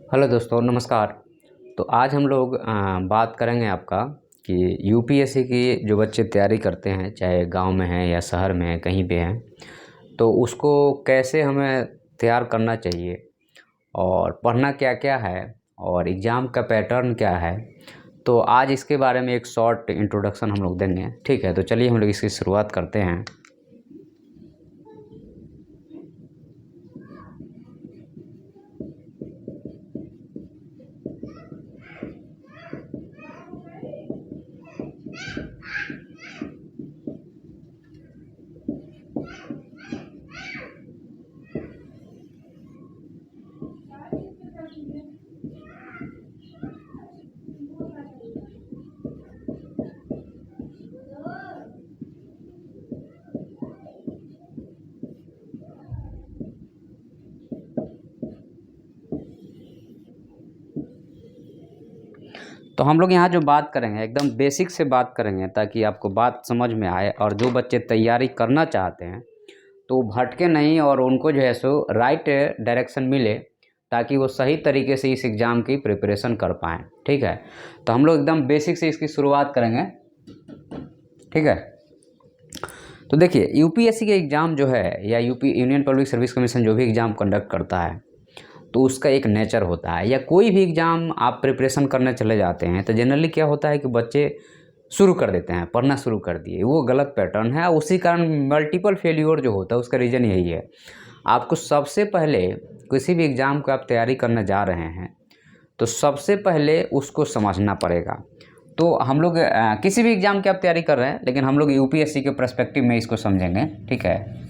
Hello दोस्तों, नमस्कार। तो आज हम लोग बात करेंगे आपका कि यूपीएससी की जो बच्चे तैयारी करते हैं, चाहे गांव में हैं या शहर में हैं, कहीं पे हैं, तो उसको कैसे हमें तैयार करना चाहिए और पढ़ना क्या-क्या है और एग्ज़ाम का पैटर्न क्या है। तो आज इसके बारे में एक शॉर्ट इंट्रोडक्शन हम लोग देंगे, ठीक है? तो चलिए हम लोग इसकी शुरुआत करते हैं। तो हम लोग यहाँ जो बात करेंगे एकदम बेसिक से बात करेंगे ताकि आपको बात समझ में आए और जो बच्चे तैयारी करना चाहते हैं तो भटके नहीं और उनको जो है सो राइट डायरेक्शन मिले ताकि वो सही तरीके से इस एग्ज़ाम की प्रिपरेशन कर पाएँ। ठीक है, तो हम लोग एकदम बेसिक से इसकी शुरुआत करेंगे। ठीक है, तो देखिए यूपीएससी के एग्ज़ाम जो है या UP union public service commission जो भी एग्ज़ाम कंडक्ट करता है तो उसका एक नेचर होता है, या कोई भी एग्ज़ाम आप प्रिपरेशन करने चले जाते हैं तो जनरली क्या होता है कि बच्चे शुरू कर देते हैं, पढ़ना शुरू कर दिए, वो गलत पैटर्न है। उसी कारण मल्टीपल फेल्योर जो होता है उसका रीज़न यही है। आपको सबसे पहले किसी भी एग्ज़ाम को आप तैयारी करने जा रहे हैं तो सबसे पहले उसको समझना पड़ेगा। तो हम लोग किसी भी एग्ज़ाम की आप तैयारी कर रहे हैं, लेकिन हम लोग यूपीएससी के पर्सपेक्टिव में इसको समझेंगे। ठीक है,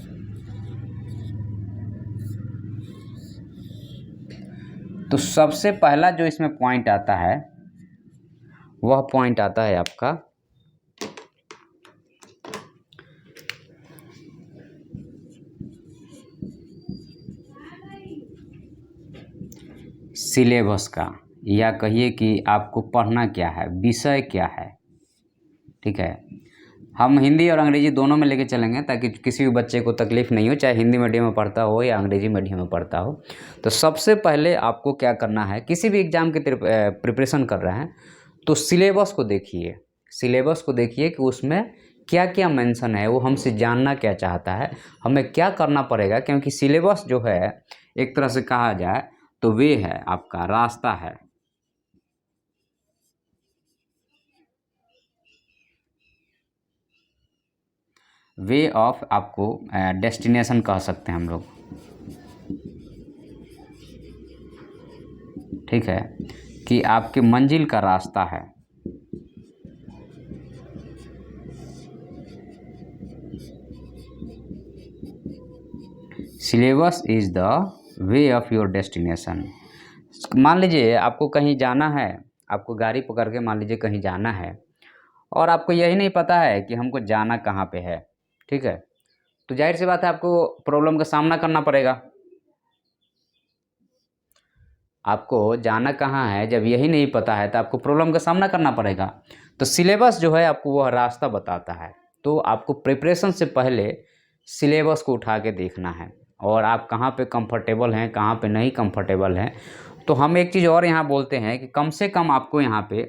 तो सबसे पहला जो इसमें पॉइंट आता है वह पॉइंट आता है आपका सिलेबस का, या कहिए कि आपको पढ़ना क्या है, विषय क्या है। ठीक है, हम हिंदी और अंग्रेजी दोनों में लेके चलेंगे ताकि किसी भी बच्चे को तकलीफ़ नहीं हो, चाहे हिंदी मीडियम में पढ़ता हो या अंग्रेजी मीडियम में पढ़ता हो। तो सबसे पहले आपको क्या करना है, किसी भी एग्ज़ाम की प्रिपरेशन कर रहे हैं तो सिलेबस को देखिए। सिलेबस को देखिए कि उसमें क्या क्या मेंशन है, वो हमसे जानना क्या चाहता है, हमें क्या करना पड़ेगा। क्योंकि सिलेबस जो है एक तरह से कहा जाए तो वे है, आपका रास्ता है। वे ऑफ आपको डेस्टिनेशन कह सकते हैं हम लोग। ठीक है, कि आपके मंजिल का रास्ता है। Syllabus is the way of your destination. मान लीजिए आपको कहीं जाना है, आपको गाड़ी पकड़ के मान लीजिए कहीं जाना है और आपको यही नहीं पता है कि हमको जाना कहाँ पे है। ठीक है, तो जाहिर सी बात है आपको प्रॉब्लम का सामना करना पड़ेगा। आपको जाना कहाँ है जब यही नहीं पता है तो आपको प्रॉब्लम का सामना करना पड़ेगा। तो सिलेबस जो है आपको वह रास्ता बताता है। तो आपको प्रिपरेशन से पहले सिलेबस को उठा के देखना है और आप कहाँ पे कंफर्टेबल हैं, कहाँ पे नहीं कंफर्टेबल हैं। तो हम एक चीज़ और यहाँ बोलते हैं कि कम से कम आपको यहाँ पे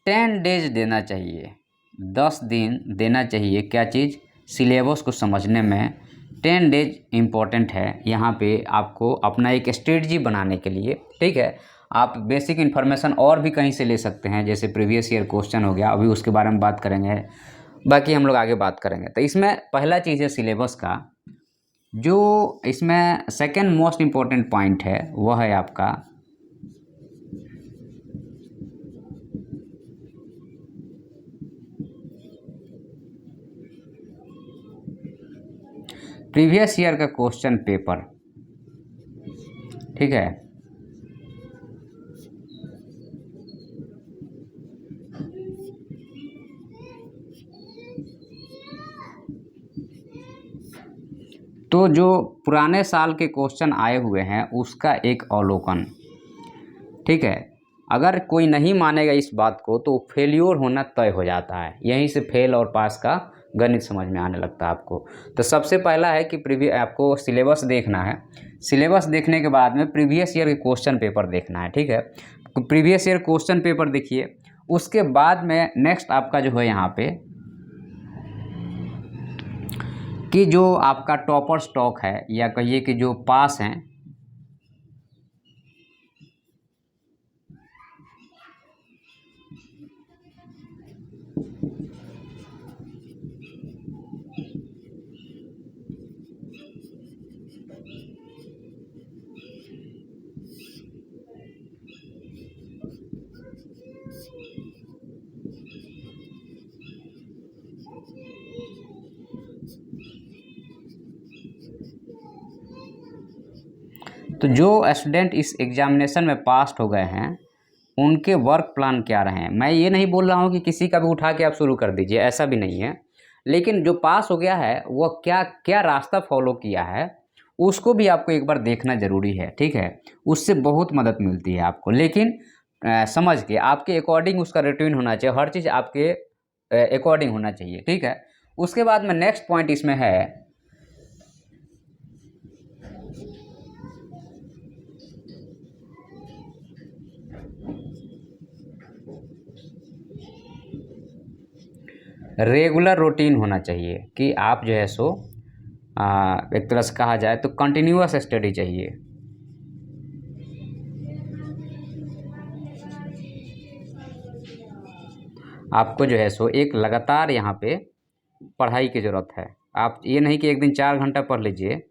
10 डेज देना चाहिए, 10 दिन देना चाहिए। क्या चीज़? सिलेबस को समझने में 10 डेज इम्पोर्टेंट है यहाँ पे आपको अपना एक स्ट्रेटजी बनाने के लिए। ठीक है, आप बेसिक इन्फॉर्मेशन और भी कहीं से ले सकते हैं, जैसे प्रीवियस ईयर क्वेश्चन हो गया, अभी उसके बारे में बात करेंगे, बाकी हम लोग आगे बात करेंगे। तो इसमें पहला चीज़ है सिलेबस का। जो इसमें सेकेंड मोस्ट इम्पॉर्टेंट पॉइंट है वह है आपका प्रीवियस ईयर का क्वेश्चन पेपर। ठीक है, तो जो पुराने साल के क्वेश्चन आए हुए हैं उसका एक अवलोकन। ठीक है, अगर कोई नहीं मानेगा इस बात को तो फेल्योर होना तय हो जाता है, यहीं से फेल और पास का गणित समझ में आने लगता है आपको। तो सबसे पहला है कि आपको सिलेबस देखना है। सिलेबस देखने के बाद में प्रीवियस ईयर के क्वेश्चन पेपर देखना है, ठीक है। प्रीवियस ईयर क्वेश्चन पेपर देखिए, उसके बाद में नेक्स्ट आपका जो है यहाँ पे कि जो आपका टॉपर स्टॉक है या कहिए कि जो पास हैं, तो जो स्टूडेंट इस एग्जामिनेशन में पास हो गए हैं उनके वर्क प्लान क्या रहे हैं। मैं ये नहीं बोल रहा हूँ कि किसी का भी उठा के आप शुरू कर दीजिए, ऐसा भी नहीं है, लेकिन जो पास हो गया है वह क्या क्या रास्ता फॉलो किया है उसको भी आपको एक बार देखना ज़रूरी है, ठीक है। उससे बहुत मदद मिलती है आपको, लेकिन समझ के आपके अकॉर्डिंग उसका रूटीन होना चाहिए, हर चीज़ आपके अकॉर्डिंग होना चाहिए, ठीक है। उसके बाद में नेक्स्ट पॉइंट इसमें है रेगुलर रूटीन होना चाहिए कि आप जो है सो एक तरह से कहा जाए तो कंटिन्यूअस स्टडी चाहिए। आपको जो है सो एक लगातार यहाँ पे पढ़ाई की ज़रूरत है। आप ये नहीं कि एक दिन 4 घंटा पढ़ लीजिए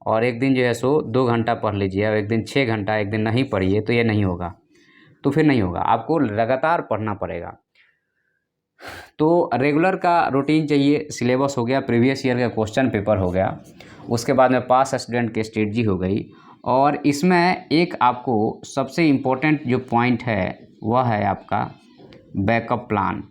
और एक दिन जो है सो 2 घंटा पढ़ लीजिए और एक दिन 6 घंटा, एक दिन नहीं पढ़िए, तो ये नहीं होगा, तो फिर नहीं होगा, आपको लगातार पढ़ना पड़ेगा। तो रेगुलर का रूटीन चाहिए। सिलेबस हो गया, प्रीवियस ईयर का क्वेश्चन पेपर हो गया, उसके बाद में पास स्टूडेंट की स्ट्रेटजी हो गई, और इसमें एक आपको सबसे इम्पोर्टेंट जो पॉइंट है वह है आपका बैकअप प्लान।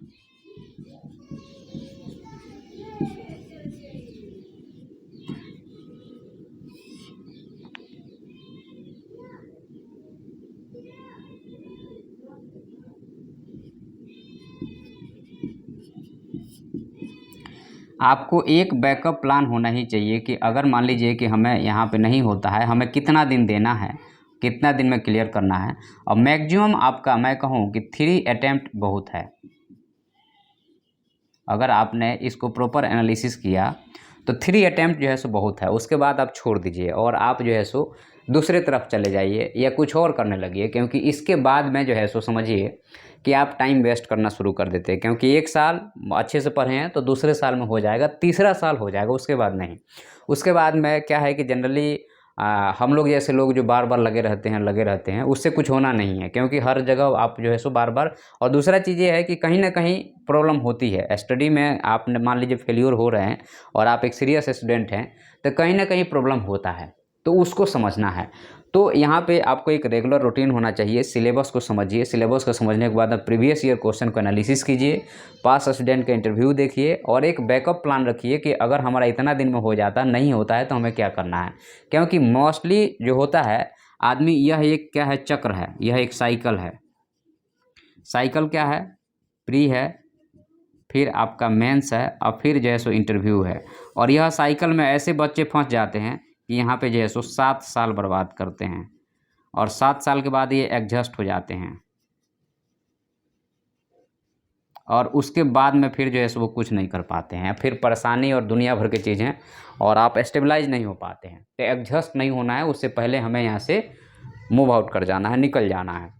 आपको एक बैकअप प्लान होना ही चाहिए कि अगर मान लीजिए कि हमें यहाँ पे नहीं होता है, हमें कितना दिन देना है, कितना दिन में क्लियर करना है। और मैक्सिमम आपका मैं कहूँ कि 3 अटेम्प्ट बहुत है। अगर आपने इसको प्रॉपर एनालिसिस किया तो 3 अटेम्प्ट जो है सो बहुत है। उसके बाद आप छोड़ दीजिए और आप जो है सो दूसरे तरफ चले जाइए या कुछ और करने लगिए, क्योंकि इसके बाद में जो है सो समझिए कि आप टाइम वेस्ट करना शुरू कर देते हैं। क्योंकि 1 साल अच्छे से पढ़े हैं तो दूसरे साल में हो जाएगा, तीसरा साल हो जाएगा, उसके बाद नहीं। उसके बाद में क्या है कि जनरली हम लोग जैसे लोग जो बार बार लगे रहते हैं उससे कुछ होना नहीं है, क्योंकि हर जगह आप जो है सो बार बार। और दूसरा चीज़ ये है कि कहीं ना कहीं प्रॉब्लम होती है स्टडी में। आप मान लीजिए फेल्योर हो रहे हैं और आप एक सीरियस स्टूडेंट हैं, तो कहीं ना कहीं प्रॉब्लम होता है, तो उसको समझना है। तो यहाँ पे आपको एक रेगुलर रूटीन होना चाहिए। सिलेबस को समझिए, सिलेबस को समझने के बाद आप प्रीवियस ईयर क्वेश्चन को एनालिसिस कीजिए, पास स्टूडेंट का इंटरव्यू देखिए, और एक बैकअप प्लान रखिए कि अगर हमारा इतना दिन में हो जाता नहीं होता है तो हमें क्या करना है। क्योंकि मोस्टली जो होता है आदमी, यह एक क्या है, चक्र है, यह एक साइकिल है। साइकिल क्या है, प्री है, फिर आपका मेंस है, और फिर जो है सो इंटरव्यू है। और यह साइकिल में ऐसे बच्चे फंस जाते हैं कि यहाँ पे जो है सो 7 साल बर्बाद करते हैं, और 7 साल के बाद ये एडजस्ट हो जाते हैं, और उसके बाद में फिर जो है सो वो कुछ नहीं कर पाते हैं, फिर परेशानी और दुनिया भर की चीज़ें, और आप स्टेबलाइज नहीं हो पाते हैं। तो एडजस्ट नहीं होना है, उससे पहले हमें यहाँ से मूव आउट कर जाना है, निकल जाना है।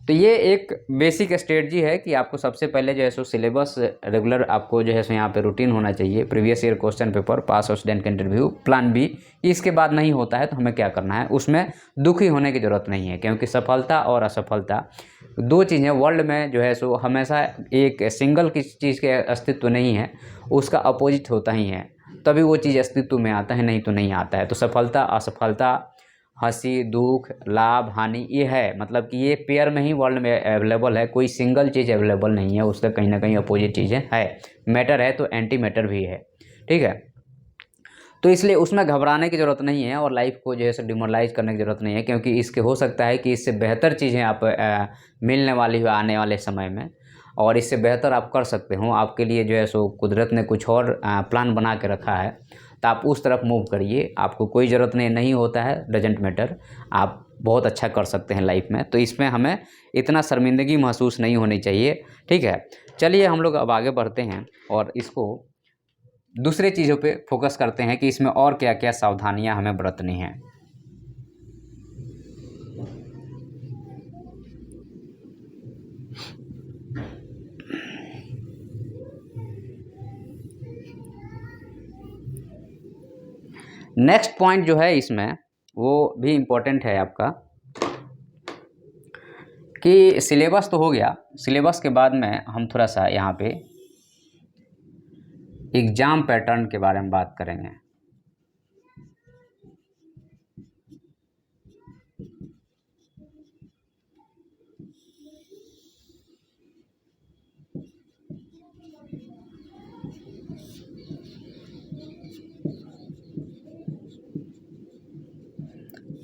तो ये एक बेसिक स्ट्रेटजी है कि आपको सबसे पहले जो है सो सिलेबस रेगुलर, आपको जो है सो यहाँ पे रूटीन होना चाहिए, प्रीवियस ईयर क्वेश्चन पेपर, पास स्टूडेंट का इंटरव्यू, प्लान बी। इसके बाद नहीं होता है तो हमें क्या करना है, उसमें दुखी होने की ज़रूरत नहीं है, क्योंकि सफलता और असफलता 2 चीज़ें वर्ल्ड में जो है सो हमेशा, एक सिंगल किसी चीज़ के अस्तित्व नहीं है, उसका अपोजिट होता ही है, तभी वो चीज़ अस्तित्व में आता है, नहीं तो नहीं आता है। तो सफलता असफलता, हंसी दुख, लाभ हानि, ये है, मतलब कि ये पेयर में ही वर्ल्ड में अवेलेबल है, कोई सिंगल चीज़ अवेलेबल नहीं है, उसका कहीं ना कहीं अपोजिट चीज़ें है। मैटर है तो एंटी मैटर भी है, ठीक है। तो इसलिए उसमें घबराने की ज़रूरत नहीं है, और लाइफ को जो है सो डिमोरलाइज करने की ज़रूरत नहीं है, क्योंकि इसके हो सकता है कि इससे बेहतर चीज़ें आप मिलने वाली हो आने वाले समय में। और इससे बेहतर आप कर सकते हो, आपके लिए जो है सो कुदरत ने कुछ और प्लान बना के रखा है, तो आप उस तरफ मूव करिए। आपको कोई ज़रूरत नहीं होता है, डजेंट मैटर, आप बहुत अच्छा कर सकते हैं लाइफ में। तो इसमें हमें इतना शर्मिंदगी महसूस नहीं होनी चाहिए, ठीक है। चलिए हम लोग अब आगे बढ़ते हैं और इसको दूसरे चीज़ों पे फोकस करते हैं कि इसमें और क्या क्या सावधानियां हमें बरतनी हैं। नेक्स्ट पॉइंट जो है इसमें वो भी इम्पोर्टेंट है आपका, कि सिलेबस तो हो गया। सिलेबस के बाद में हम थोड़ा सा यहाँ पे एग्ज़ाम पैटर्न के बारे में बात करेंगे।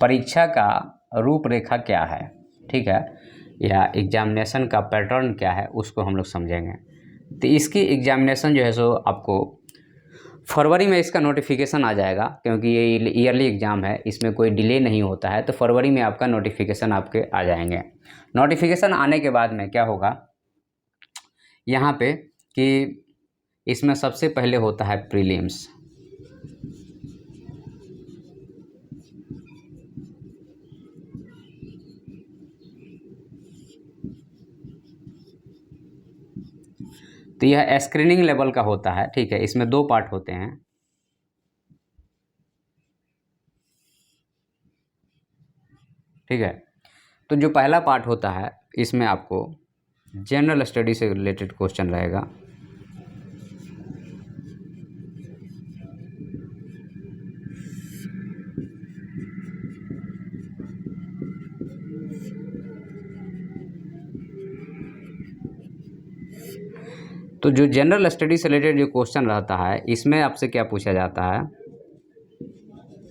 परीक्षा का रूपरेखा क्या है, ठीक है, या एग्जामिनेशन का पैटर्न क्या है, उसको हम लोग समझेंगे। तो इसकी एग्जामिनेशन जो है सो आपको फरवरी में इसका नोटिफिकेशन आ जाएगा, क्योंकि ये ईयरली एग्ज़ाम है, इसमें कोई डिले नहीं होता है। तो फरवरी में आपका नोटिफिकेशन आपके आ जाएंगे। नोटिफिकेशन आने के बाद में क्या होगा यहाँ पे, कि इसमें सबसे पहले होता है प्रीलिम्स। तो यह स्क्रीनिंग लेवल का होता है, ठीक है। इसमें 2 पार्ट होते हैं। ठीक है, तो जो पहला पार्ट होता है इसमें आपको जनरल स्टडी से रिलेटेड क्वेश्चन रहेगा। तो जो जनरल स्टडी से रिलेटेड जो क्वेश्चन रहता है, इसमें आपसे क्या पूछा जाता है,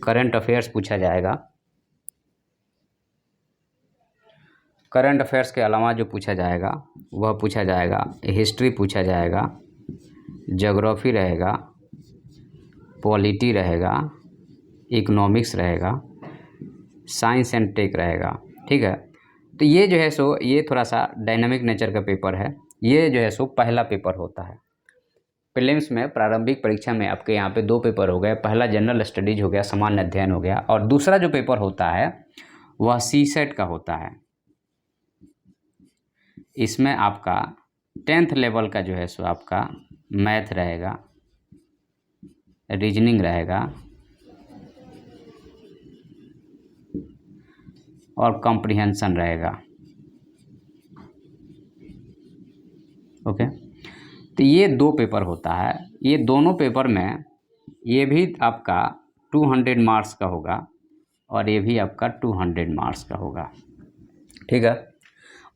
करंट अफेयर्स पूछा जाएगा। करंट अफेयर्स के अलावा जो पूछा जाएगा वह पूछा जाएगा हिस्ट्री पूछा जाएगा, ज्योग्राफी रहेगा, पॉलिटी रहेगा, इकोनॉमिक्स रहेगा, साइंस एंड टेक रहेगा, ठीक है। तो ये जो है सो ये थोड़ा सा डायनामिक नेचर का पेपर है। ये जो है सो पहला पेपर होता है प्रीलिम्स में। प्रारंभिक परीक्षा में आपके यहाँ पे 2 पेपर हो गए। पहला जनरल स्टडीज हो गया, सामान्य अध्ययन हो गया, और दूसरा जो पेपर होता है वह सीसेट का होता है। इसमें आपका 10th लेवल का जो है सो आपका मैथ रहेगा, रीजनिंग रहेगा और कॉम्प्रिहेंशन रहेगा। ओके, तो ये 2 पेपर होता है। ये दोनों पेपर में ये भी आपका 200 मार्क्स का होगा और ये भी आपका 200 मार्क्स का होगा, ठीक है।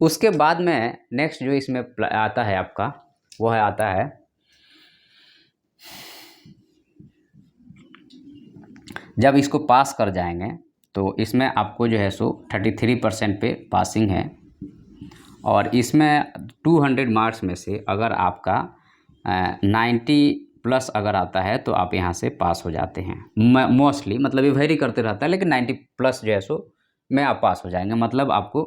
उसके बाद में नेक्स्ट जो इसमें आता है आपका, वह आता है जब इसको पास कर जाएंगे तो इसमें आपको जो है सो 33% पे पासिंग है। और इसमें 200 मार्क्स में से अगर आपका 90 प्लस अगर आता है तो आप यहाँ से पास हो जाते हैं। मोस्टली मतलब ये वेरी करते रहता है, लेकिन 90 प्लस जो है सो में आप पास हो जाएंगे। मतलब आपको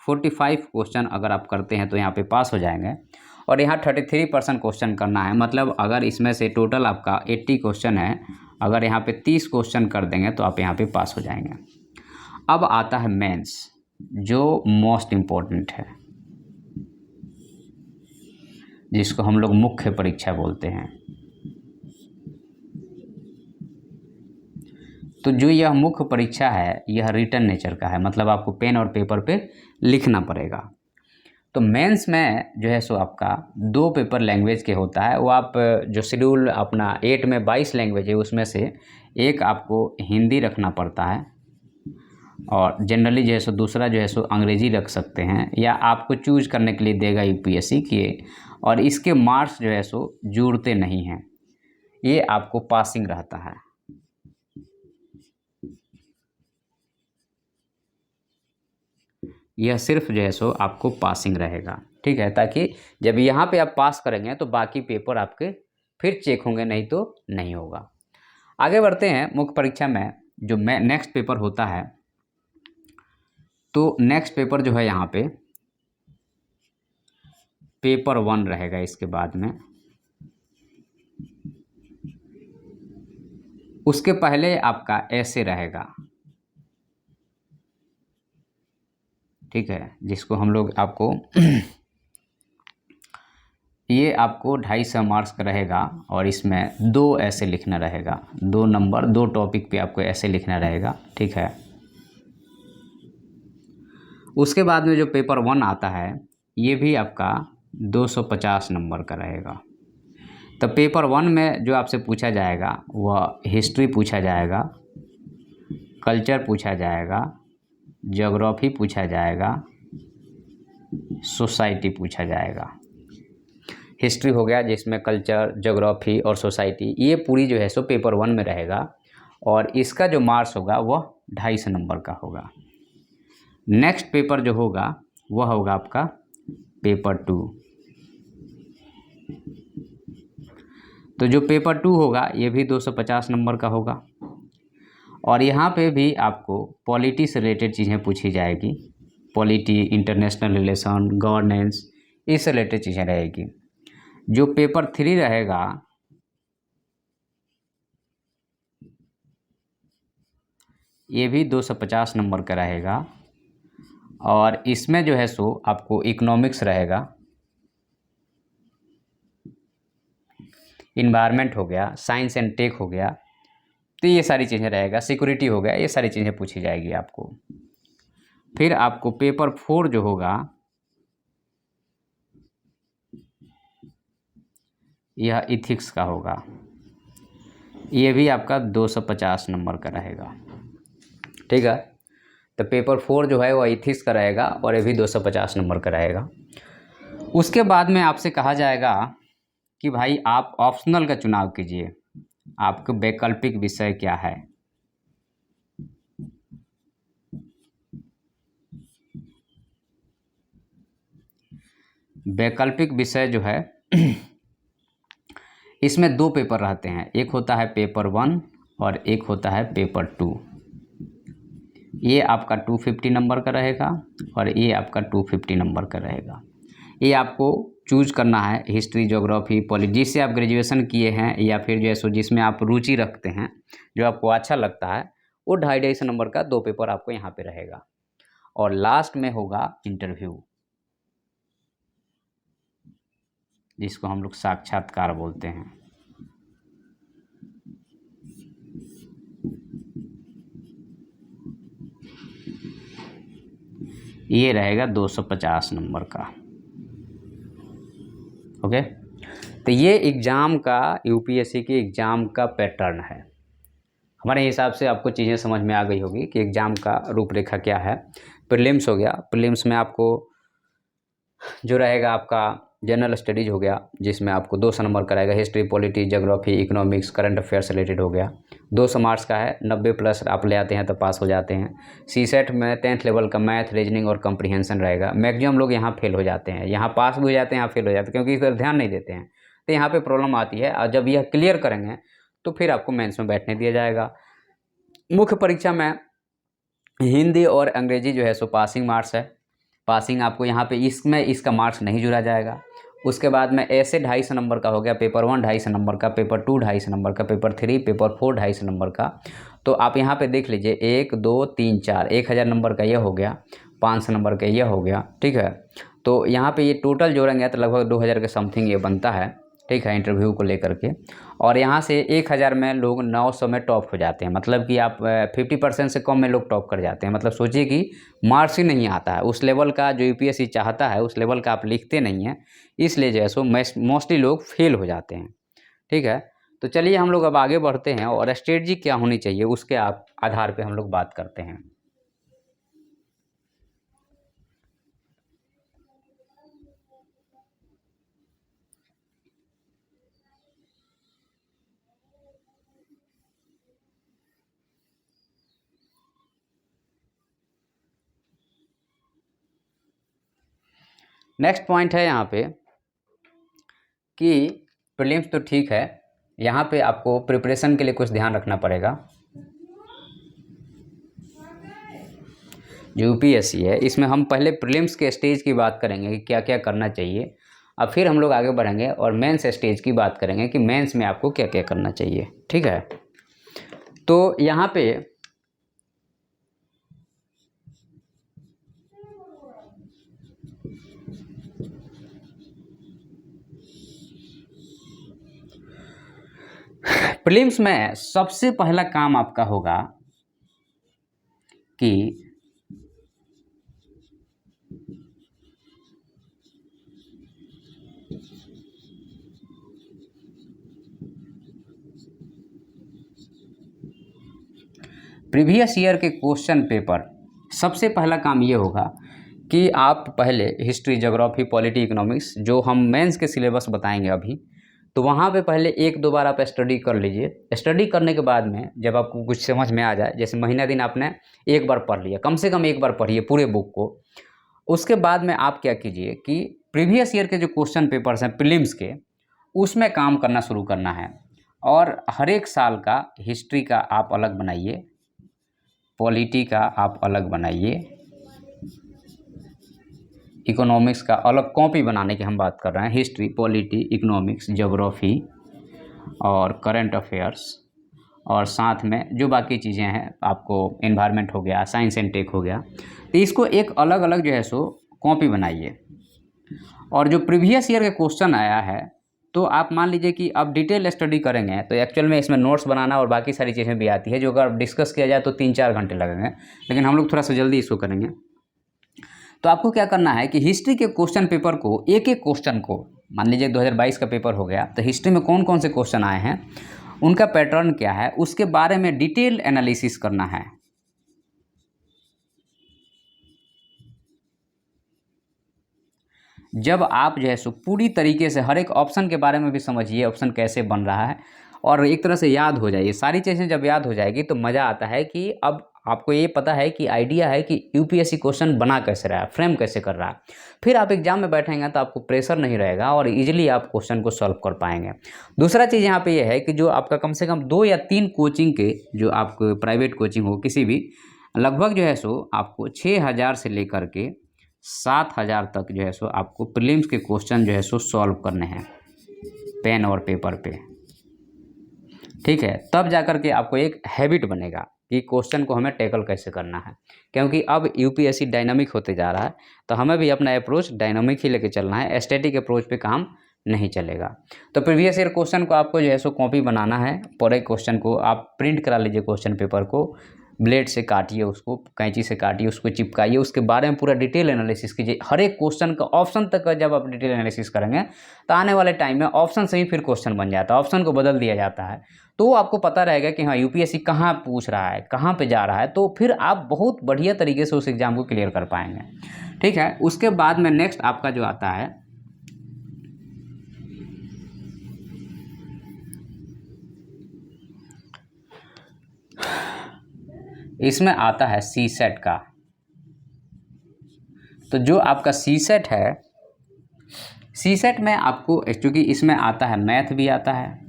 45 क्वेश्चन अगर आप करते हैं तो यहाँ पे पास हो जाएंगे। और यहाँ 33% क्वेश्चन करना है। मतलब अगर इसमें से टोटल आपका 80 क्वेश्चन है, अगर यहाँ पे 30 क्वेश्चन कर देंगे तो आप यहाँ पे पास हो जाएंगे। अब आता है मेंस, जो मोस्ट इम्पोर्टेंट है, जिसको हम लोग मुख्य परीक्षा बोलते हैं। तो जो यह मुख्य परीक्षा है यह रिटन नेचर का है, मतलब आपको पेन और पेपर पे लिखना पड़ेगा। तो मेंस में जो है सो आपका 2 पेपर लैंग्वेज के होता है। वो आप जो शेड्यूल अपना 8 में 22 लैंग्वेज है, उसमें से एक आपको हिंदी रखना पड़ता है, और जनरली जो है सो दूसरा जो है सो अंग्रेजी रख सकते हैं, या आपको चूज करने के लिए देगा यूपीएससी के। और इसके मार्क्स जो है सो जुड़ते नहीं हैं, ये आपको पासिंग रहता है। यह सिर्फ जो है सो आपको पासिंग रहेगा। ठीक है, ताकि जब यहाँ पे आप पास करेंगे तो बाकी पेपर आपके फिर चेक होंगे, नहीं तो नहीं होगा। आगे बढ़ते हैं। मुख्य परीक्षा में जो नेक्स्ट पेपर होता है, तो नेक्स्ट पेपर जो है यहाँ पे पेपर 1 रहेगा। इसके बाद में उसके पहले आपका ऐसे रहेगा, ठीक है, जिसको हम लोग आपको ये आपको 250 मार्क्स का रहेगा और इसमें 2 ऐसे लिखना रहेगा, 2 नंबर 2 टॉपिक पे आपको ऐसे लिखना रहेगा, ठीक है। उसके बाद में जो पेपर 1 आता है ये भी आपका 250 नंबर का रहेगा। तो पेपर 1 में जो आपसे पूछा जाएगा वह हिस्ट्री पूछा जाएगा, कल्चर पूछा जाएगा, ज्योग्राफी पूछा जाएगा, सोसाइटी पूछा जाएगा। हिस्ट्री हो गया जिसमें कल्चर, ज्योग्राफी और सोसाइटी, ये पूरी जो है सो पेपर 1 में रहेगा और इसका जो मार्क्स होगा वह 250 नंबर का होगा। नेक्स्ट पेपर जो होगा वह होगा आपका पेपर 2। तो जो पेपर 2 होगा ये भी 250 नंबर का होगा और यहाँ पे भी आपको पॉलिटी से रिलेटेड चीज़ें पूछी जाएगी। पॉलिटी, इंटरनेशनल रिलेशन, गवर्नेंस, इससे रिलेटेड चीज़ें रहेगी। जो पेपर 3 रहेगा ये भी 250 नंबर का रहेगा और इसमें जो है सो आपको इकोनॉमिक्स रहेगा, इन्वायरमेंट हो गया, साइंस एंड टेक हो गया, तो ये सारी चीज़ें रहेगा, सिक्योरिटी हो गया, ये सारी चीज़ें पूछी जाएगी आपको। फिर आपको पेपर 4 जो होगा यह इथिक्स का होगा, ये भी आपका 250 नंबर का रहेगा, ठीक है। तो पेपर 4 जो है वह इथिक्स का रहेगा और ये भी 250 नंबर का रहेगा। उसके बाद में आपसे कहा जाएगा कि भाई आप ऑप्शनल का चुनाव कीजिए, आपका वैकल्पिक विषय क्या है। वैकल्पिक विषय जो है इसमें 2 पेपर रहते हैं, एक होता है पेपर 1 और एक होता है पेपर 2। ये आपका 250 नंबर का रहेगा और ये आपका 250 नंबर का रहेगा। ये आपको चूज करना है, हिस्ट्री, ज्योग्राफी, पॉलिटी, जिससे आप ग्रेजुएशन किए हैं या फिर जो है सो जिसमें आप रुचि रखते हैं, जो आपको अच्छा लगता है, वो 250 नंबर का 2 पेपर आपको यहाँ पे रहेगा। और लास्ट में होगा इंटरव्यू, जिसको हम लोग साक्षात्कार बोलते हैं। ये रहेगा 250 नंबर का, ओके। तो ये एग्ज़ाम का, यूपीएससी के एग्ज़ाम का पैटर्न है। हमारे हिसाब से आपको चीज़ें समझ में आ गई होगी कि एग्ज़ाम का रूपरेखा क्या है। प्रीलिम्स हो गया, प्रीलिम्स में आपको जो रहेगा आपका जनरल स्टडीज़ हो गया, जिसमें आपको 200 नंबर का रहेगा, history, polity, geography, economics, current affair से रिलेटेड हो गया, 200 मार्क्स का है, 90 प्लस आप ले आते हैं तो पास हो जाते हैं। सीसेट में 10th लेवल का मैथ, रीजनिंग और कम्प्रीहेंशन रहेगा। मैक्सिमम लोग यहाँ फेल हो जाते हैं, यहाँ पास भी हो जाते हैं, यहाँ फेल हो जाते हैं, क्योंकि इस पर ध्यान नहीं देते हैं, तो यहाँ पर प्रॉब्लम आती है। और जब यह क्लियर करेंगे तो फिर आपको मेंस में बैठने दिया जाएगा। मुख्य परीक्षा में हिंदी और अंग्रेजी जो है सो पासिंग मार्क्स है, पासिंग आपको यहाँ पे, इसमें इसका मार्क्स नहीं जुड़ा जाएगा। उसके बाद में ऐसे 250 नंबर का हो गया, पेपर 1 250 नंबर का, पेपर 2 250 नंबर का, पेपर 3, पेपर 4 250 नंबर का। तो आप यहाँ पे देख लीजिए 1 2 3 4, 1000 नंबर का यह हो गया, 500 नंबर का यह हो गया, ठीक है। तो यहाँ पे ये टोटल जोड़ेंगे तो लगभग 2000 के समथिंग ये बनता है, ठीक है, इंटरव्यू को लेकर के। और यहाँ से 1000 में लोग 900 में टॉप हो जाते हैं, मतलब कि आप 50% से कम में लोग टॉप कर जाते हैं। मतलब सोचिए कि मार्क्स ही नहीं आता है उस लेवल का, जो यूपीएससी चाहता है उस लेवल का आप लिखते नहीं हैं, इसलिए जो है सो मोस्टली लोग फेल हो जाते हैं, ठीक है। तो चलिए हम लोग अब आगे बढ़ते हैं और स्ट्रेटजी क्या होनी चाहिए उसके आधार पर हम लोग बात करते हैं। नेक्स्ट पॉइंट है यहाँ पे कि प्रीलिम्स तो ठीक है, यहाँ पे आपको प्रिपरेशन के लिए कुछ ध्यान रखना पड़ेगा। जो यूपीएससी है इसमें हम पहले प्रीलिम्स के स्टेज की बात करेंगे कि क्या क्या करना चाहिए, अब फिर हम लोग आगे बढ़ेंगे और मेंस स्टेज की बात करेंगे कि मेंस में आपको क्या क्या करना चाहिए। ठीक है, तो यहाँ पे प्रीलिम्स में सबसे पहला काम आपका होगा कि प्रीवियस ईयर के क्वेश्चन पेपर, सबसे पहला काम ये होगा कि आप पहले हिस्ट्री, ज्योग्राफी, पॉलिटी, इकोनॉमिक्स जो हम मेंस के सिलेबस बताएंगे अभी, तो वहाँ पे पहले एक दो बार आप स्टडी कर लीजिए। स्टडी करने के बाद में जब आपको कुछ समझ में आ जाए, जैसे महीना दिन आपने एक बार पढ़ लिया, कम से कम एक बार पढ़िए पूरे बुक को। उसके बाद में आप क्या कीजिए कि प्रीवियस ईयर के जो क्वेश्चन पेपर्स हैं प्रीलिम्स के, उसमें काम करना शुरू करना है। और हर एक साल का हिस्ट्री का आप अलग बनाइए, पॉलिटी का आप अलग बनाइए, इकोनॉमिक्स का अलग कॉपी बनाने की हम बात कर रहे हैं। हिस्ट्री, पॉलिटी, इकोनॉमिक्स, ज्योग्राफी और करंट अफेयर्स, और साथ में जो बाकी चीज़ें हैं, आपको एनवायरनमेंट हो गया, साइंस एंड टेक हो गया, तो इसको एक अलग अलग जो है सो कॉपी बनाइए। और जो प्रीवियस ईयर के क्वेश्चन आया है, तो आप मान लीजिए कि अब डिटेल स्टडी करेंगे तो एक्चुअल में इसमें नोट्स बनाना और बाकी सारी चीज़ें भी आती है, जो अगर डिस्कस किया जाए तो 3-4 घंटे लगेंगे, लेकिन हम लोग थोड़ा सा जल्दी इसको करेंगे। तो आपको क्या करना है कि हिस्ट्री के क्वेश्चन पेपर को, एक एक क्वेश्चन को, मान लीजिए 2022 का पेपर हो गया, तो हिस्ट्री में कौन कौन से क्वेश्चन आए हैं, उनका पैटर्न क्या है, उसके बारे में डिटेल एनालिसिस करना है। जब आप जो है सो पूरी तरीके से हर एक ऑप्शन के बारे में भी समझिए, ऑप्शन कैसे बन रहा है, और एक तरह से याद हो जाइए सारी चीज़ें। जब याद हो जाएगी तो मज़ा आता है कि अब आपको ये पता है कि आइडिया है कि यूपीएससी क्वेश्चन बना कैसे रहा है, फ्रेम कैसे कर रहा है। फिर आप एग्जाम में बैठेंगे तो आपको प्रेशर नहीं रहेगा और इजीली आप क्वेश्चन को सॉल्व कर पाएंगे। दूसरा चीज़ यहाँ पे ये है कि जो आपका कम से कम 2 या 3 कोचिंग के, जो आपको प्राइवेट कोचिंग हो किसी भी, लगभग जो है सो आपको 6,000 से लेकर के 7,000 तक जो है सो आपको प्रीलिम्स के क्वेश्चन जो है सो सॉल्व करने हैं पेन और पेपर पे। ठीक है, तब जाकर के आपको एक हैबिट बनेगा कि क्वेश्चन को हमें टैकल कैसे करना है, क्योंकि अब यूपीएससी डायनामिक होते जा रहा है, तो हमें भी अपना अप्रोच डायनामिक ही लेके चलना है, स्टैटिक अप्रोच पे काम नहीं चलेगा। तो प्रीवियस ईयर क्वेश्चन को आपको जो है सो कॉपी बनाना है, पूरे क्वेश्चन को आप प्रिंट करा लीजिए, क्वेश्चन पेपर को ब्लेड से काटिए, उसको कैंची से काटिए, उसको चिपकाइए, उसके बारे में पूरा डिटेल एनालिसिस कीजिए, हर एक क्वेश्चन का ऑप्शन तक का जब आप डिटेल एनालिसिस करेंगे तो आने वाले टाइम में ऑप्शन से ही फिर क्वेश्चन बन जाता है, ऑप्शन को बदल दिया जाता है। तो आपको पता रहेगा कि हाँ यूपीएससी कहाँ पूछ रहा है, कहाँ पे जा रहा है, तो फिर आप बहुत बढ़िया तरीके से उस एग्ज़ाम को क्लियर कर पाएंगे। ठीक है, उसके बाद में नेक्स्ट आपका जो आता है, इसमें आता है सी सेट का। तो जो आपका सी सेट है, सी सेट में आपको क्योंकि इसमें आता है मैथ भी आता है,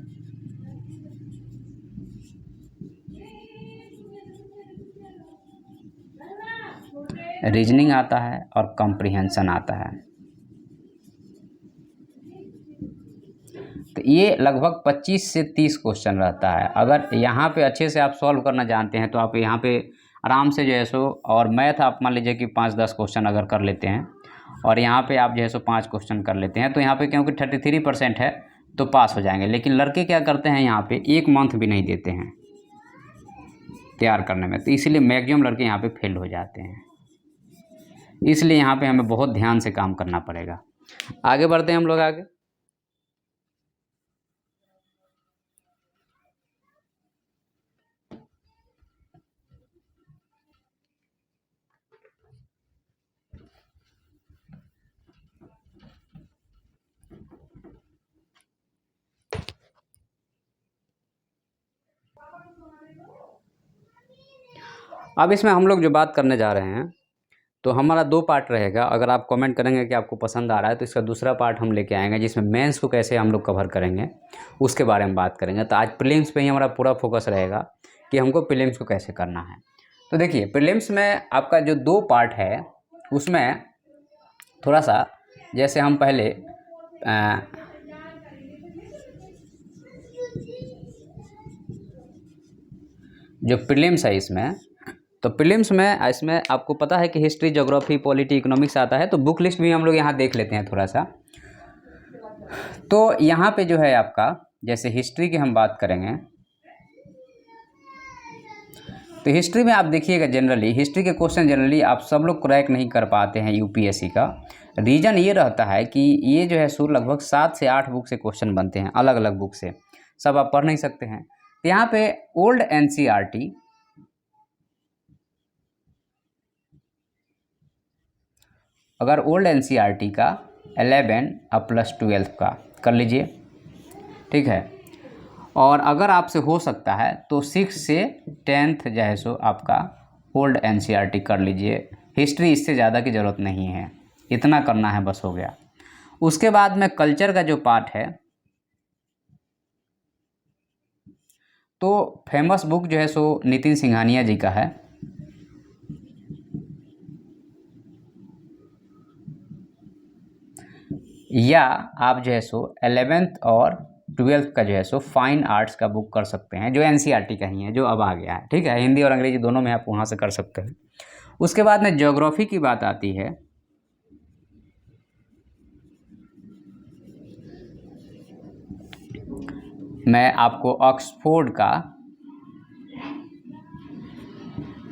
रीजनिंग आता है और कॉम्प्रिहेंशन आता है। तो ये लगभग 25 से 30 क्वेश्चन रहता है। अगर यहाँ पे अच्छे से आप सॉल्व करना जानते हैं तो आप यहाँ पे आराम से जो है सो, और मैथ आप मान लीजिए कि 5-10 क्वेश्चन अगर कर लेते हैं और यहाँ पे आप जो है सो 5 क्वेश्चन कर लेते हैं, तो यहाँ पे क्योंकि 33% है तो पास हो जाएंगे। लेकिन लड़के क्या करते हैं, यहाँ पे 1 मंथ भी नहीं देते हैं तैयार करने में, तो इसलिए मैक्सिमम लड़के यहाँ पे फेल हो जाते हैं। इसलिए यहाँ पे हमें बहुत ध्यान से काम करना पड़ेगा। आगे बढ़ते हैं हम लोग आगे। अब इसमें हम लोग जो बात करने जा रहे हैं, तो हमारा 2 पार्ट रहेगा। अगर आप कमेंट करेंगे कि आपको पसंद आ रहा है तो इसका दूसरा पार्ट हम लेके आएंगे, जिसमें मेंस को कैसे हम लोग कवर करेंगे उसके बारे में बात करेंगे। तो आज प्रीलिम्स पे ही हमारा पूरा फोकस रहेगा कि हमको प्रीलिम्स को कैसे करना है। तो देखिए, प्रीलिम्स में आपका जो 2 पार्ट है उसमें थोड़ा सा, जैसे हम पहले जो प्रीलिम्स है इसमें, तो प्रीलिम्स में इसमें आपको पता है कि हिस्ट्री, ज्योग्राफी, पॉलिटी, इकोनॉमिक्स आता है। तो बुक लिस्ट भी हम लोग यहाँ देख लेते हैं थोड़ा सा। तो यहाँ पे जो है आपका, जैसे हिस्ट्री की हम बात करेंगे तो हिस्ट्री में आप देखिएगा, जनरली हिस्ट्री के क्वेश्चन जनरली आप सब लोग क्रैक नहीं कर पाते हैं यूपीएससी का। रीज़न ये रहता है कि ये जो है सो लगभग 7 से 8 बुक से क्वेश्चन बनते हैं, अलग अलग बुक से, सब आप पढ़ नहीं सकते हैं। तो यहाँ पे ओल्ड एनसीईआरटी, अगर ओल्ड एनसीईआरटी का 11 और +12 का कर लीजिए, ठीक है। और अगर आपसे हो सकता है तो 6 से 10th जो है सो आपका ओल्ड एनसीईआरटी कर लीजिए। हिस्ट्री इससे ज़्यादा की ज़रूरत नहीं है, इतना करना है बस, हो गया। उसके बाद में कल्चर का जो पार्ट है, तो फेमस बुक जो है सो नितिन सिंघानिया जी का है। या आप जो है सो 11th और 12th का जो है सो फाइन आर्ट्स का बुक कर सकते हैं, जो एनसीईआरटी का ही है, जो अब आ गया है, ठीक है। हिंदी और अंग्रेजी दोनों में आप वहाँ से कर सकते हैं। उसके बाद में ज्योग्राफी की बात आती है। मैं आपको ऑक्सफोर्ड का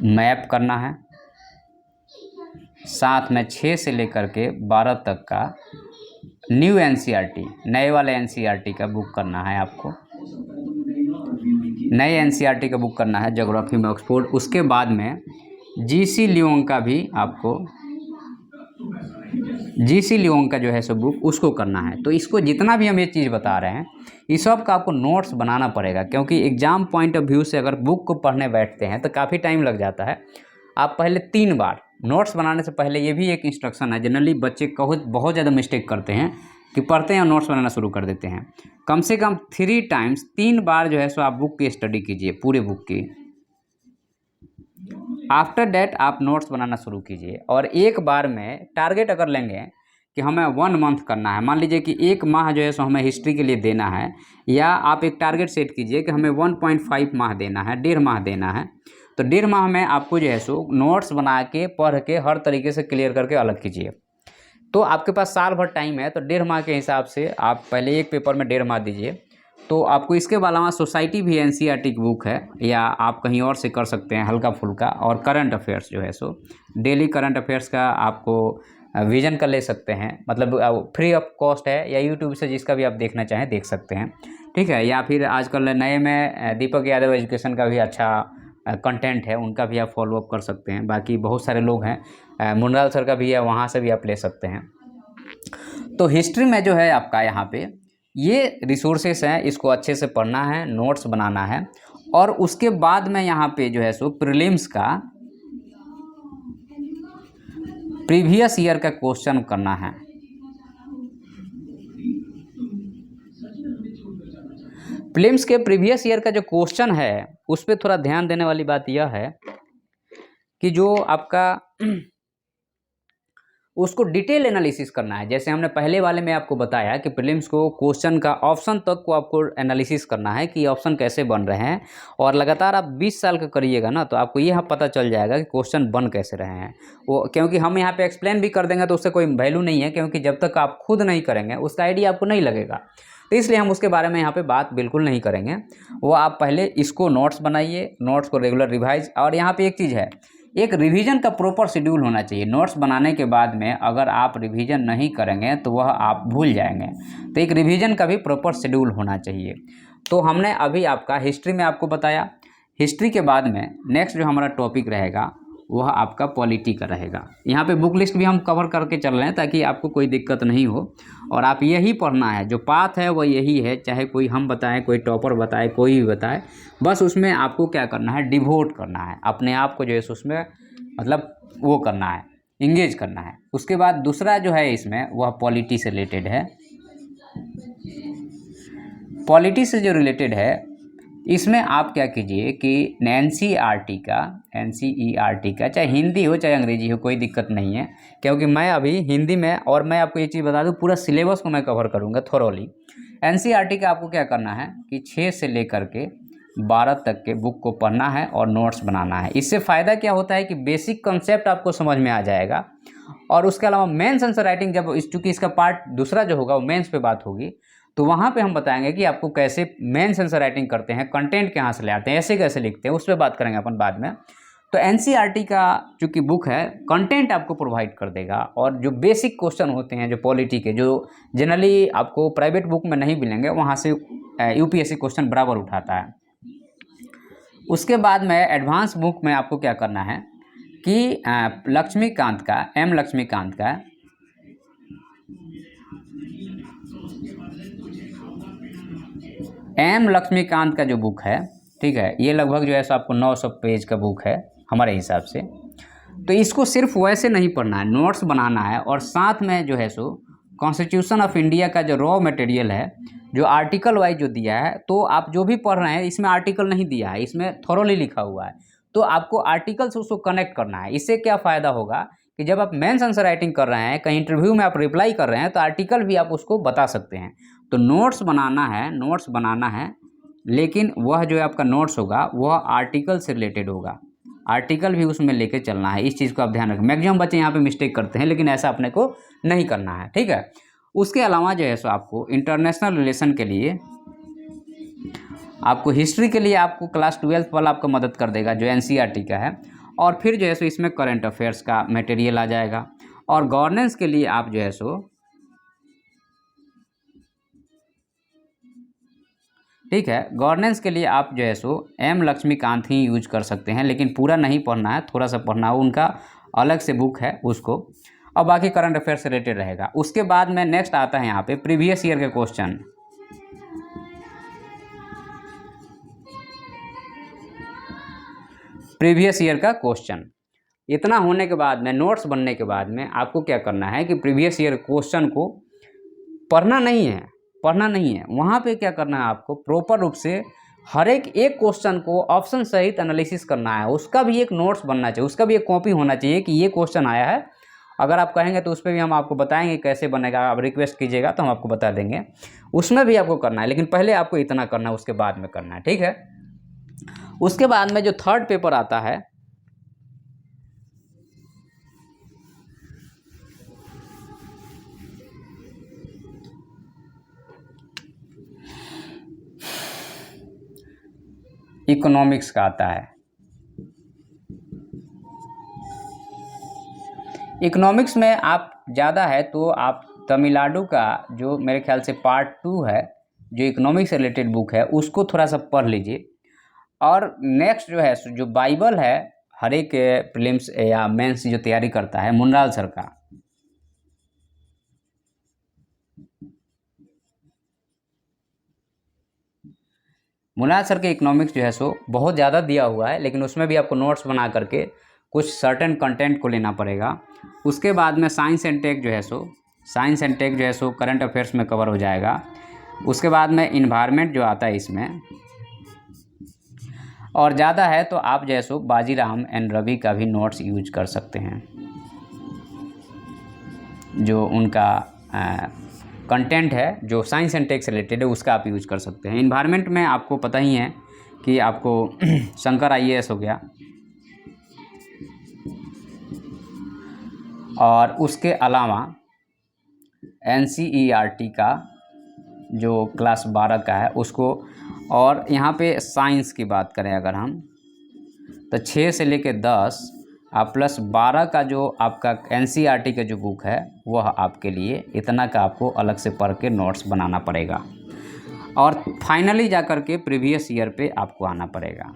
मैप करना है, साथ में 6 से लेकर के 12 तक का न्यू एनसीईआरटी, नए वाले एनसीईआरटी का बुक करना है आपको। नए एनसीईआरटी का बुक करना है ज्योग्राफी में ऑक्सफोर्ड। उसके बाद में जीसी लियोंग का भी आपको, जीसी लियोंग का जो है सो बुक, उसको करना है। तो इसको जितना भी हम ये चीज़ बता रहे हैं, इस सब का आपको नोट्स बनाना पड़ेगा, क्योंकि एग्ज़ाम पॉइंट ऑफ व्यू से अगर बुक को पढ़ने बैठते हैं तो काफ़ी टाइम लग जाता है। आप पहले 3 बार नोट्स बनाने से पहले, ये भी एक इंस्ट्रक्शन है, जनरली बच्चे बहुत ज़्यादा मिस्टेक करते हैं कि पढ़ते हैं और नोट्स बनाना शुरू कर देते हैं। कम से कम 3 टाइम्स, 3 बार जो है सो आप बुक की स्टडी कीजिए, पूरे बुक की। आफ्टर डैट आप नोट्स बनाना शुरू कीजिए। और एक बार में टारगेट अगर लेंगे कि हमें 1 मंथ करना है, मान लीजिए कि 1 माह जो है सो हमें हिस्ट्री के लिए देना है, या आप एक टारगेट सेट कीजिए कि हमें 1.5 माह देना है, 1.5 माह देना है। तो 1.5 माह में आपको जो है सो नोट्स बना के, पढ़ के, हर तरीके से क्लियर करके अलग कीजिए। तो आपके पास साल भर टाइम है, तो 1.5 माह के हिसाब से आप पहले एक पेपर में 1.5 माह दीजिए। तो आपको इसके अलावा सोसाइटी भी एनसीईआरटी की बुक है, या आप कहीं और से कर सकते हैं हल्का फुल्का। और करंट अफेयर्स जो है सो डेली करंट अफेयर्स का आपको विजन का ले सकते हैं, मतलब फ्री ऑफ कॉस्ट है, या यूट्यूब से जिसका भी आप देखना चाहें देख सकते हैं, ठीक है। या फिर आजकल नए में दीपक यादव एजुकेशन का भी अच्छा कंटेंट है, उनका भी आप फॉलो अप कर सकते हैं। बाकी बहुत सारे लोग हैं, मुंडाल सर का भी है, वहाँ से भी आप ले सकते हैं। तो हिस्ट्री में जो है आपका यहाँ पे ये रिसोर्सेस हैं, इसको अच्छे से पढ़ना है, नोट्स बनाना है। और उसके बाद में यहाँ पे जो है सो प्रीलिम्स का प्रीवियस ईयर का क्वेश्चन करना है। प्रीलिम्स के प्रीवियस ईयर का जो क्वेश्चन है उस पर थोड़ा ध्यान देने वाली बात यह है कि जो आपका उसको डिटेल एनालिसिस करना है। जैसे हमने पहले वाले में आपको बताया कि प्रीलिम्स को क्वेश्चन का ऑप्शन तक को आपको एनालिसिस करना है कि ऑप्शन कैसे बन रहे हैं। और लगातार आप 20 साल का करिएगा ना, तो आपको यह पता चल जाएगा कि क्वेश्चन बन कैसे रहे हैं वो। क्योंकि हम यहाँ पे एक्सप्लेन भी कर देंगे तो उससे कोई वैल्यू नहीं है, क्योंकि जब तक आप खुद नहीं करेंगे उसका आइडिया आपको नहीं लगेगा। तो इसलिए हम उसके बारे में यहाँ पे बात बिल्कुल नहीं करेंगे। वो आप पहले इसको नोट्स बनाइए, नोट्स को रेगुलर रिवाइज। और यहाँ पे एक चीज़ है, एक रिवीजन का प्रॉपर शेड्यूल होना चाहिए। नोट्स बनाने के बाद में अगर आप रिवीजन नहीं करेंगे तो वह आप भूल जाएंगे। तो एक रिवीजन का भी प्रॉपर शेड्यूल होना चाहिए। तो हमने अभी आपका हिस्ट्री में आपको बताया। हिस्ट्री के बाद में नेक्स्ट जो हमारा टॉपिक रहेगा वह आपका पॉलिटी का रहेगा। यहाँ पे बुक लिस्ट भी हम कवर करके चल रहे हैं ताकि आपको कोई दिक्कत नहीं हो। और आप यही पढ़ना है, जो पाथ है वह यही है, चाहे कोई हम बताएं, कोई टॉपर बताए, कोई भी बताए, बस उसमें आपको क्या करना है, डिवोट करना है अपने आप को, जो है उसमें मतलब वो करना है, इंगेज करना है। उसके बाद दूसरा जो है इसमें वह पॉलिटी से रिलेटेड है। पॉलिटी से जो रिलेटेड है इसमें आप क्या कीजिए कि एनसीईआरटी का चाहे हिंदी हो चाहे अंग्रेजी हो कोई दिक्कत नहीं है, क्योंकि मैं अभी हिंदी में, और मैं आपको ये चीज़ बता दूं पूरा सिलेबस को मैं कवर करूंगा थोरोली। एनसीईआरटी का आपको क्या करना है कि 6 से लेकर के 12 तक के बुक को पढ़ना है और नोट्स बनाना है। इससे फ़ायदा क्या होता है कि बेसिक कंसेप्ट आपको समझ में आ जाएगा। और उसके अलावा मेंस आंसर राइटिंग, जब चूँकि इसका पार्ट दूसरा जो होगा वो मेंस पे बात होगी, तो वहाँ पे हम बताएंगे कि आपको कैसे मेंस आंसर राइटिंग करते हैं, कंटेंट कहाँ से ले आते हैं, ऐसे कैसे लिखते हैं, उस पर बात करेंगे अपन बाद में। तो एनसीईआरटी का चूँकि बुक है कंटेंट आपको प्रोवाइड कर देगा, और जो बेसिक क्वेश्चन होते हैं जो पॉलिटी के, जो जनरली आपको प्राइवेट बुक में नहीं मिलेंगे, वहाँ से यूपीएससी क्वेश्चन बराबर उठाता है। उसके बाद में एडवांस बुक में आपको क्या करना है कि लक्ष्मीकांत का, एम लक्ष्मीकांत का जो बुक है, ठीक है, ये लगभग जो है सो आपको 900 पेज का बुक है हमारे हिसाब से। तो इसको सिर्फ वैसे नहीं पढ़ना है, नोट्स बनाना है, और साथ में जो है सो कॉन्स्टिट्यूशन ऑफ इंडिया का जो रॉ मटेरियल है, जो आर्टिकल वाइज जो दिया है, तो आप जो भी पढ़ रहे हैं इसमें आर्टिकल नहीं दिया है, इसमें थोरोली लिखा हुआ है, तो आपको आर्टिकल से उसको कनेक्ट करना है। इससे क्या फ़ायदा होगा कि जब आप मेंस आंसर राइटिंग कर रहे हैं, कहीं इंटरव्यू में आप रिप्लाई कर रहे हैं, तो आर्टिकल भी आप उसको बता सकते हैं। तो नोट्स बनाना है, लेकिन वह जो है आपका नोट्स होगा वह आर्टिकल से रिलेटेड होगा, आर्टिकल भी उसमें लेके चलना है। इस चीज़ को आप ध्यान रखें। मैक्सिमम बच्चे यहाँ पे मिस्टेक करते हैं, लेकिन ऐसा अपने को नहीं करना है, ठीक है। उसके अलावा जो है सो आपको इंटरनेशनल रिलेशन के लिए, आपको हिस्ट्री के लिए आपको क्लास 12 वाला आपको मदद कर देगा जो एनसीईआरटी का है, और फिर जो है सो इसमें करंट अफेयर्स का मटेरियल आ जाएगा। और गवर्नेंस के लिए आप जो है सो, ठीक है, गवर्नेंस के लिए आप जो है सो एम लक्ष्मीकांत ही यूज कर सकते हैं, लेकिन पूरा नहीं पढ़ना है, थोड़ा सा पढ़ना हो, उनका अलग से बुक है उसको, और बाकी करंट अफेयर से रिलेटेड रहेगा। उसके बाद में नेक्स्ट आता है यहाँ पे प्रीवियस ईयर के क्वेश्चन। प्रीवियस ईयर का क्वेश्चन इतना होने के बाद में, नोट्स बनने के बाद में आपको क्या करना है कि प्रीवियस ईयर क्वेश्चन को पढ़ना नहीं है, वहाँ पे क्या करना है आपको प्रॉपर रूप से हर एक क्वेश्चन को ऑप्शन सहित एनालिसिस करना है। उसका भी एक नोट्स बनना चाहिए, उसका भी एक कॉपी होना चाहिए कि ये क्वेश्चन आया है। अगर आप कहेंगे तो उस पर भी हम आपको बताएंगे कैसे बनेगा, आप रिक्वेस्ट कीजिएगा तो हम आपको बता देंगे, उसमें भी आपको करना है, लेकिन पहले आपको इतना करना है, उसके बाद में करना है, ठीक है। उसके बाद में जो थर्ड पेपर आता है, इकोनॉमिक्स का आता है। इकोनॉमिक्स में आप ज़्यादा है तो आप तमिलनाडु का जो मेरे ख्याल से पार्ट 2 है, जो इकोनॉमिक्स से रिलेटेड बुक है, उसको थोड़ा सा पढ़ लीजिए। और नेक्स्ट जो है जो बाइबल है हर एक प्रीलिम्स या मेंस जो तैयारी करता है, मुन्नाल सर का, मुन्नाल सर के इकोनॉमिक्स जो है सो बहुत ज़्यादा दिया हुआ है, लेकिन उसमें भी आपको नोट्स बना करके कुछ सर्टेन कंटेंट को लेना पड़ेगा। उसके बाद में साइंस एंड टेक जो है सो करंट अफेयर्स में कवर हो जाएगा। उसके बाद में इन्वायरमेंट जो आता है इसमें, और ज़्यादा है तो आप जो है सो बाजीराम एंड रवि का भी नोट्स यूज कर सकते हैं, जो उनका कंटेंट है जो साइंस एंड टेक से रिलेटेड है, उसका आप यूज कर सकते हैं। इन्वायरमेंट में आपको पता ही है कि आपको शंकर IAS हो गया, और उसके अलावा NCERT का जो क्लास 12 का है उसको, और यहाँ पे साइंस की बात करें अगर हम, तो 6 से लेके 10 प्लस 12 का जो आपका NCERT का जो बुक है वह आपके लिए इतना का आपको अलग से पढ़ के नोट्स बनाना पड़ेगा, और फाइनली जा कर के प्रीवियस ईयर पे आपको आना पड़ेगा।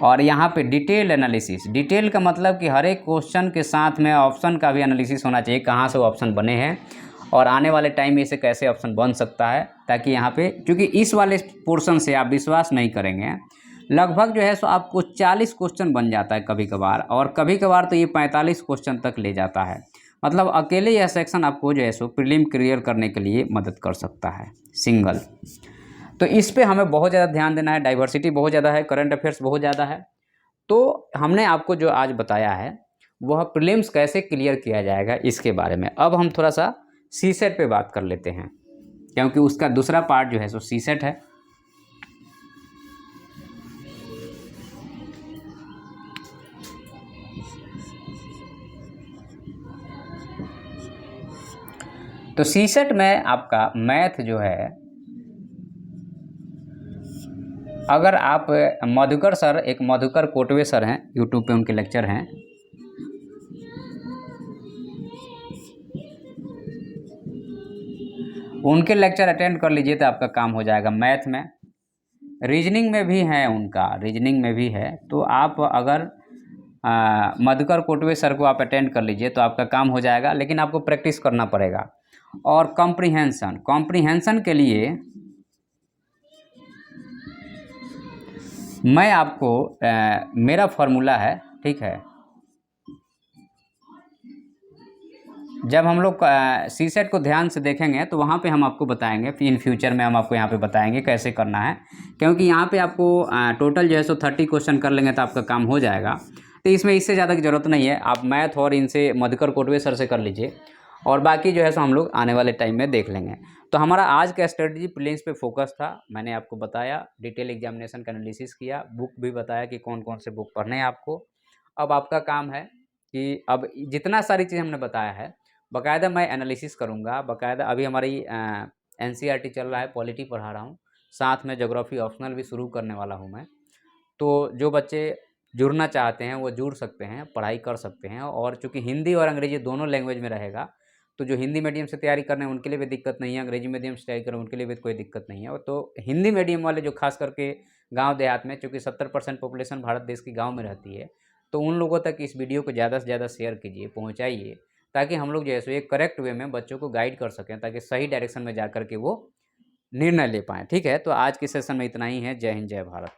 और यहाँ पे डिटेल एनालिसिस, डिटेल का मतलब कि हर एक क्वेश्चन के साथ में ऑप्शन का भी एनालिसिस होना चाहिए, कहाँ से ऑप्शन बने हैं और आने वाले टाइम में इसे कैसे ऑप्शन बन सकता है, ताकि यहाँ पे, क्योंकि इस वाले पोर्शन से आप विश्वास नहीं करेंगे, लगभग जो है सो आपको 40 क्वेश्चन बन जाता है कभी कभार, और कभी कभार तो ये 45 क्वेश्चन तक ले जाता है। मतलब अकेले यह सेक्शन आपको जो है सो प्रीलिम क्लियर करने के लिए मदद कर सकता है, सिंगल। तो इस पे हमें बहुत ज़्यादा ध्यान देना है, डाइवर्सिटी बहुत ज़्यादा है, करंट अफेयर्स बहुत ज़्यादा है। तो हमने आपको जो आज बताया है वह प्रीलिम्स कैसे क्लियर किया जाएगा इसके बारे में। अब हम थोड़ा सा सीसेट पे बात कर लेते हैं, क्योंकि उसका दूसरा पार्ट जो है सो सीसेट है। तो सीसेट में आपका मैथ जो है, अगर आप मधुकर सर, एक मधुकर कोटवे सर हैं, यूट्यूब पे उनके लेक्चर हैं, उनके लेक्चर अटेंड कर लीजिए तो आपका काम हो जाएगा। मैथ में, रीजनिंग में भी है, उनका रीजनिंग में भी है। तो आप अगर मधुकर कोटवे सर को आप अटेंड कर लीजिए तो आपका काम हो जाएगा, लेकिन आपको प्रैक्टिस करना पड़ेगा। और कॉम्प्रीहेंशन के लिए मैं आपको मेरा फॉर्मूला है, ठीक है। जब हम लोग सीसेट को ध्यान से देखेंगे तो वहाँ पे हम आपको बताएंगे, इन फ्यूचर में हम आपको यहाँ पे बताएंगे कैसे करना है, क्योंकि यहाँ पे आपको टोटल जो है सो 30 क्वेश्चन कर लेंगे तो आपका काम हो जाएगा। तो इसमें इससे ज़्यादा की ज़रूरत नहीं है, आप मैथ और इनसे मधुकर कोटवे सर से कर लीजिए, और बाकी जो है सो हम लोग आने वाले टाइम में देख लेंगे। तो हमारा आज का स्ट्रेटजी प्रीलिम्स पे फोकस था। मैंने आपको बताया, डिटेल एग्जामिनेशन का एनालिसिस किया, बुक भी बताया कि कौन कौन से बुक पढ़ने हैं आपको। अब आपका काम है कि अब जितना सारी चीज़ हमने बताया है बाकायदा मैं एनालिसिस करूँगा, बाकायदा अभी हमारी NCERT चल रहा है, पॉलिटी पढ़ा रहा हूँ, साथ में ज्योग्राफी ऑप्शनल भी शुरू करने वाला हूँ मैं। तो जो बच्चे जुड़ना चाहते हैं वो जुड़ सकते हैं, पढ़ाई कर सकते हैं। और चूँकि हिंदी और अंग्रेजी दोनों लैंग्वेज में रहेगा, तो जो हिंदी मीडियम से तैयारी करने उनके लिए भी दिक्कत नहीं है, अंग्रेजी मीडियम से तैयारी करें उनके लिए भी कोई दिक्कत नहीं है। और तो हिंदी मीडियम वाले जो खास करके गाँव देहात में, चूँकि 70% पॉपुलेशन भारत देश की गाँव में रहती है, तो उन लोगों तक इस वीडियो को ज़्यादा से ज़्यादा शेयर कीजिए, पहुँचाइए, ताकि हम लोग जो है सो एक करेक्ट वे में बच्चों को गाइड कर सकें, ताकि सही डायरेक्शन में जा कर के वो निर्णय ले पाएँ। ठीक है, तो आज के सेशन में इतना ही है। जय हिंद, जय भारत।